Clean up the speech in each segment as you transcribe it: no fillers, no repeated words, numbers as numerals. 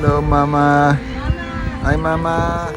Hello, Mama. Hi, Mama.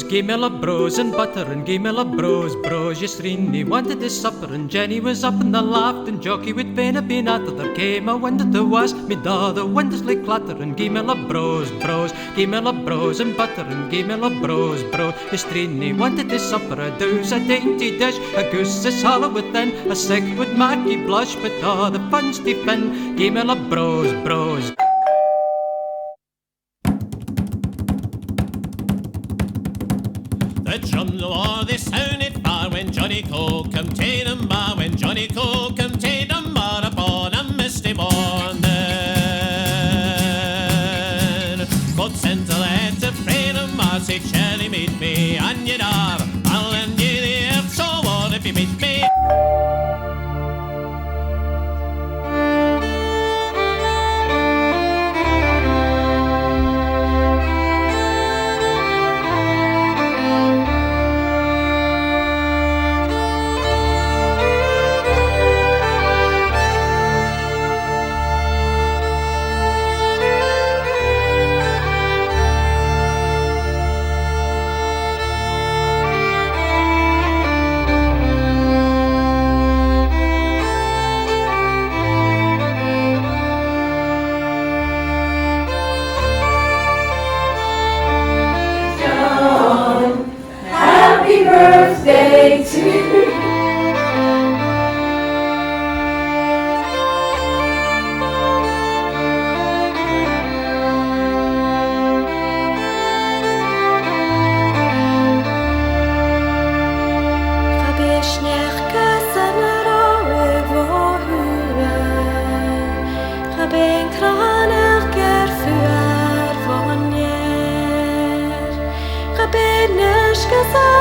Give me a bros and butter and give me a bros. Yesterday wanted this supper and Jenny was up in the loft and Jockey with vein a bean out. There came a wind that was me daughter windows like clatter and give me a bros. Give me a bros and butter and give me a bros. Yesterday wanted this supper a do's a dainty dish, a goose is hollow within, a sick would Maggie blush, but all the fun's deep in. Give me a bros. The drums of war they sounded far when Johnny Coke come ta'en them bar, when Johnny Coke come ta'en them bar upon a misty morning. God sent a letter frae them bar, say Charlie meet me on your door, I'll lend you the earth, so what if you meet me? Glasgow.